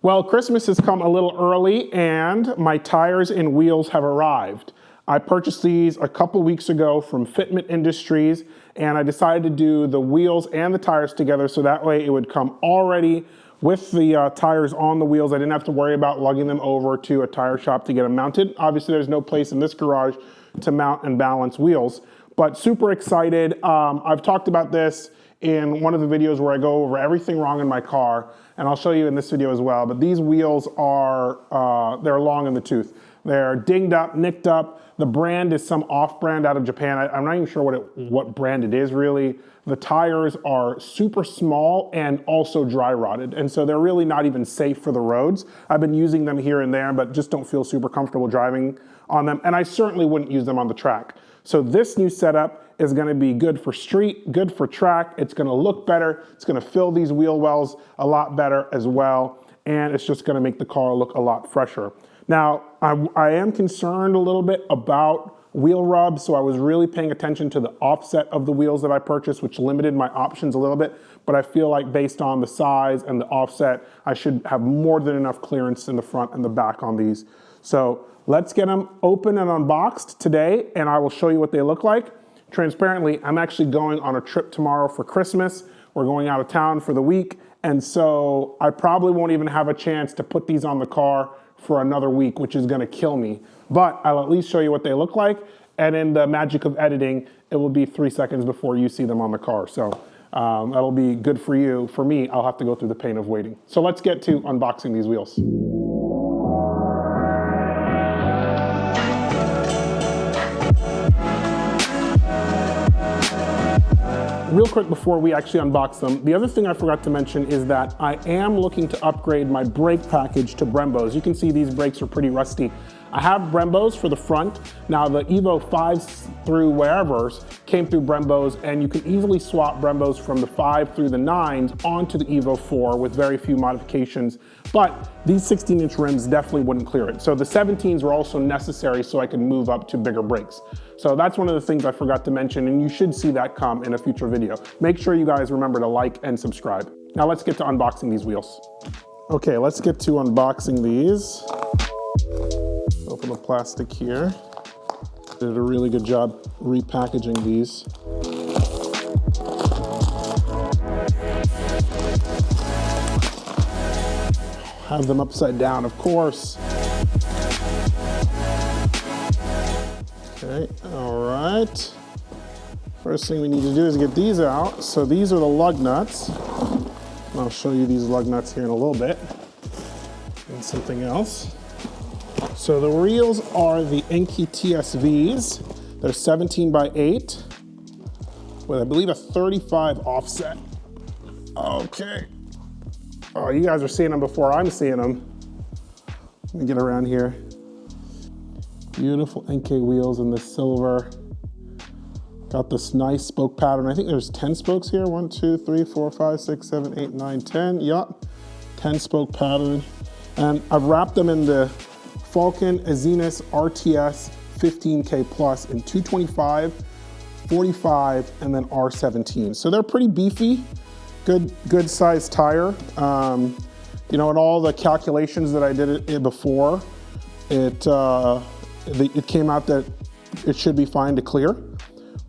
Well, Christmas has come a little early and my tires and wheels have arrived. I purchased these a couple weeks ago from Fitment Industries, and I decided to do the wheels and the tires together so that way it would come already with the tires on the wheels. I didn't have to worry about lugging them over to a tire shop to get them mounted. Obviously, there's no place in this garage to mount and balance wheels, but super excited. I've talked about this in one of the videos where I go over everything wrong in my car, and I'll show you in this video as well, but these wheels are, they're long in the tooth. They're dinged up, nicked up. The brand is some off-brand out of Japan. I'm not even sure what brand it is really. The tires are super small and also dry rotted, and so they're really not even safe for the roads. I've been using them here and there, but just don't feel super comfortable driving on them, and I certainly wouldn't use them on the track. So this new setup is gonna be good for street, good for track. It's gonna look better. It's gonna fill these wheel wells a lot better as well. And it's just gonna make the car look a lot fresher. Now, I am concerned a little bit about wheel rub, so I was really paying attention to the offset of the wheels that I purchased, which limited my options a little bit, but I feel like based on the size and the offset, I should have more than enough clearance in the front and the back on these. So let's get them open and unboxed today, and I will show you what they look like. Transparently, I'm actually going on a trip tomorrow for Christmas. We're going out of town for the week, and so I probably won't even have a chance to put these on the car for another week, which is gonna kill me. But I'll at least show you what they look like, and in the magic of editing, it will be 3 seconds before you see them on the car. So that'll be good for you. For me, I'll have to go through the pain of waiting. So let's get to unboxing these wheels. Real quick before we actually unbox them, the other thing I forgot to mention is that I am looking to upgrade my brake package to Brembos. You can see these brakes are pretty rusty. I have Brembos for the front. Now the Evo 5s through wherever's came through Brembos, and you can easily swap Brembos from the 5 through the 9s onto the Evo 4 with very few modifications, but these 16-inch rims definitely wouldn't clear it. So the 17s were also necessary so I could move up to bigger brakes. So that's one of the things I forgot to mention, and you should see that come in a future video. Make sure you guys remember to like and subscribe. Now let's get to unboxing these wheels. Okay, let's get to unboxing these. Open the plastic here. Did a really good job repackaging these. Have them upside down, of course. Okay, all right. First thing we need to do is get these out. So these are the lug nuts. I'll show you these lug nuts here in a little bit. And something else. So the reels are the Enkei TSVs. They're 17 by 8 with, I believe, a 35 offset. Okay. Oh, you guys are seeing them before I'm seeing them. Let me get around here. Beautiful Enkei wheels in the silver. Got this nice spoke pattern. I think there's 10 spokes here. 1, 2, 3, 4, 5, 6, 7, 8, 9, 10. Yup, 10 spoke pattern. And I've wrapped them in the Falcon Azenis RTS 15K Plus in 225, 45, and then R17. So they're pretty beefy, good sized tire. You know, in all the calculations that I did it before, it came out that it should be fine to clear,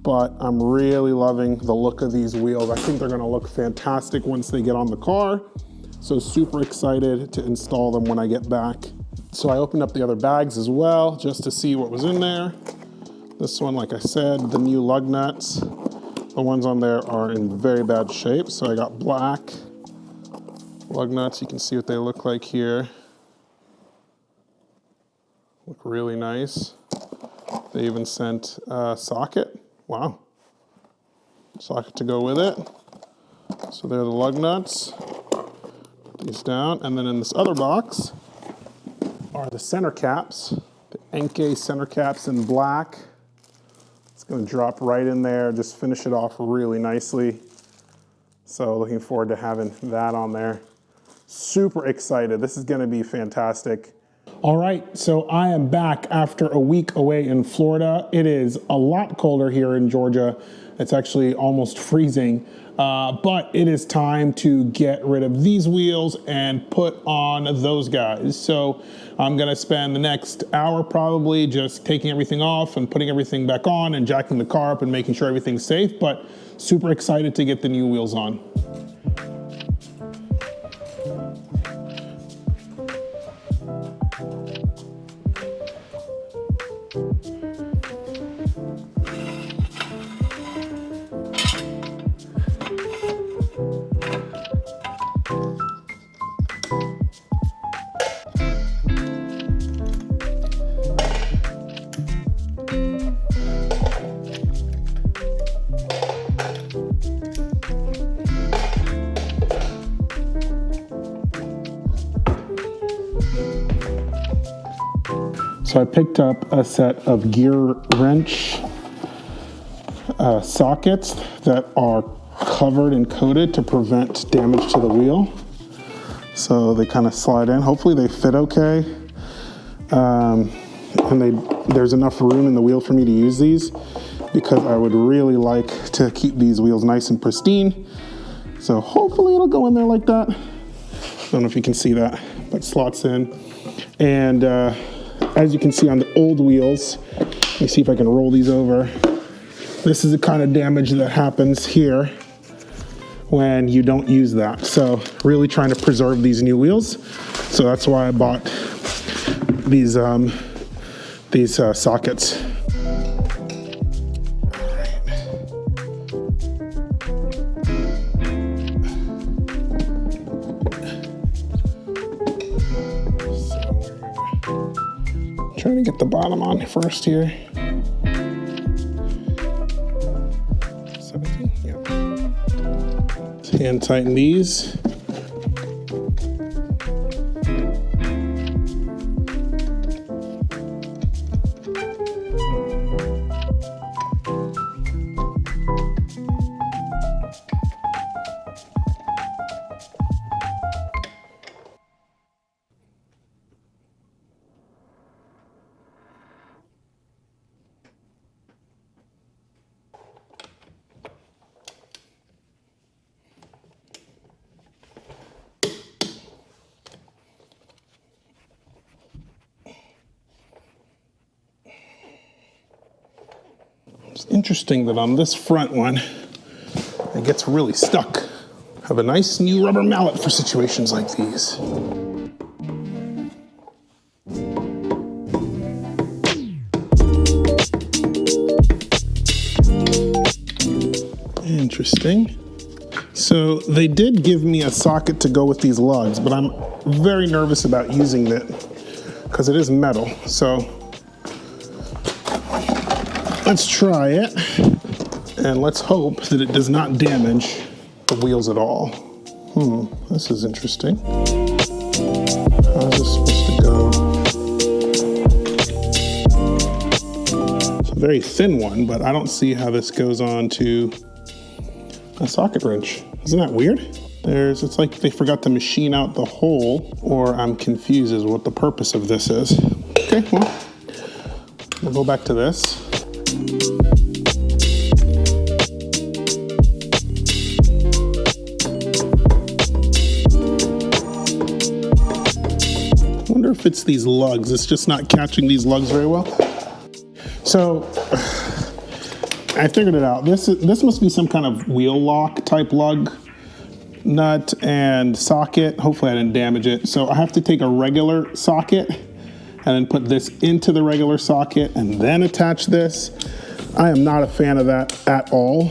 but I'm really loving the look of these wheels. I think they're gonna look fantastic once they get on the car. So super excited to install them when I get back. So I opened up the other bags as well, just to see what was in there. This one, like I said, the new lug nuts. The ones on there are in very bad shape. So I got black lug nuts. You can see what they look like here. Look really nice. They even sent a socket. Wow. Socket to go with it. So they're the lug nuts. Put these down. And then in this other box are the center caps. The Enkei center caps in black. It's going to drop right in there. Just finish it off really nicely. So looking forward to having that on there. Super excited. This is going to be fantastic. All right, so I am back after a week away in Florida. It is a lot colder here in Georgia It's actually almost freezing. But it is time to get rid of these wheels and put on those guys. So I'm gonna spend the next hour probably just taking everything off and putting everything back on and jacking the car up and making sure everything's safe, but super excited to get the new wheels on. So I picked up a set of gear wrench sockets that are covered and coated to prevent damage to the wheel. So they kind of slide in. Hopefully they fit okay. And there's enough room in the wheel for me to use these, because I would really like to keep these wheels nice and pristine. So hopefully it'll go in there like that. I don't know if you can see that, but slots in. And as you can see on the old wheels, let me see if I can roll these over. This is the kind of damage that happens here when you don't use that. So really trying to preserve these new wheels. So that's why I bought these sockets. Trying to get the bottom on first here. 17, yeah. Let's hand tighten these. It's interesting that on this front one, it gets really stuck. Have a nice new rubber mallet for situations like these. Interesting. So they did give me a socket to go with these lugs, but I'm very nervous about using it because it is metal. So let's try it, and let's hope that it does not damage the wheels at all. This is interesting. How is this supposed to go? It's a very thin one, but I don't see how this goes on to a socket wrench. Isn't that weird? It's like they forgot to machine out the hole, or I'm confused as what the purpose of this is. Okay, well, we'll go back to this. I wonder if it's these lugs. It's just not catching these lugs very well. So I figured it out. This must be some kind of wheel lock type lug nut and socket. Hopefully I didn't damage it. So I have to take a regular socket and then put this into the regular socket and then attach this. I am not a fan of that at all.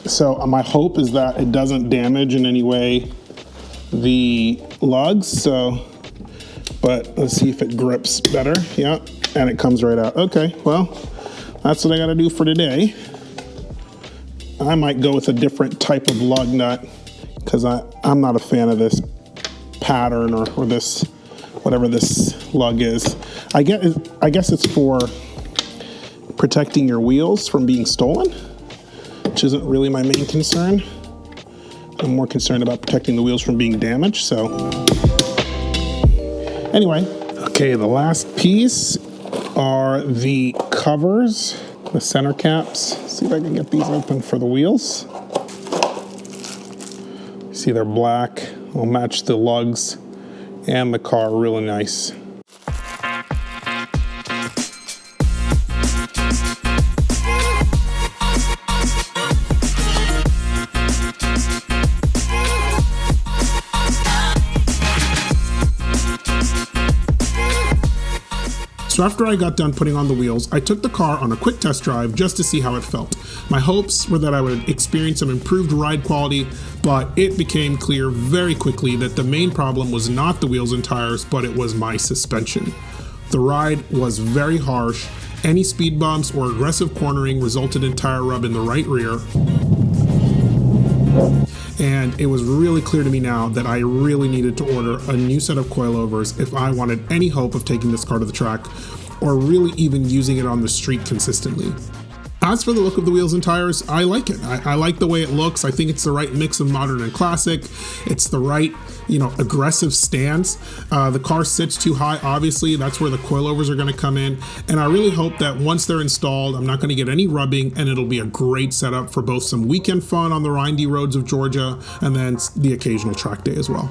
So my hope is that it doesn't damage in any way the lugs. But let's see if it grips better. Yeah, and it comes right out. Okay, well, that's what I gotta do for today. I might go with a different type of lug nut because I'm not a fan of this pattern or this, whatever this lug is. I guess it's for protecting your wheels from being stolen, which isn't really my main concern. I'm more concerned about protecting the wheels from being damaged, so. Anyway, okay, the last piece are the covers the center caps. See if I can get these open for the wheels. See, they're black. Will match the lugs and the car really nice. So after I got done putting on the wheels, I took the car on a quick test drive just to see how it felt. My hopes were that I would experience some improved ride quality, but it became clear very quickly that the main problem was not the wheels and tires, but it was my suspension. The ride was very harsh. Any speed bumps or aggressive cornering resulted in tire rub in the right rear. And it was really clear to me now that I really needed to order a new set of coilovers if I wanted any hope of taking this car to the track, or really even using it on the street consistently. As for the look of the wheels and tires, I like it. I like the way it looks. I think it's the right mix of modern and classic. It's the right, aggressive stance. The car sits too high, obviously. That's where the coilovers are going to come in. And I really hope that once they're installed, I'm not going to get any rubbing, and it'll be a great setup for both some weekend fun on the windy roads of Georgia and then the occasional track day as well.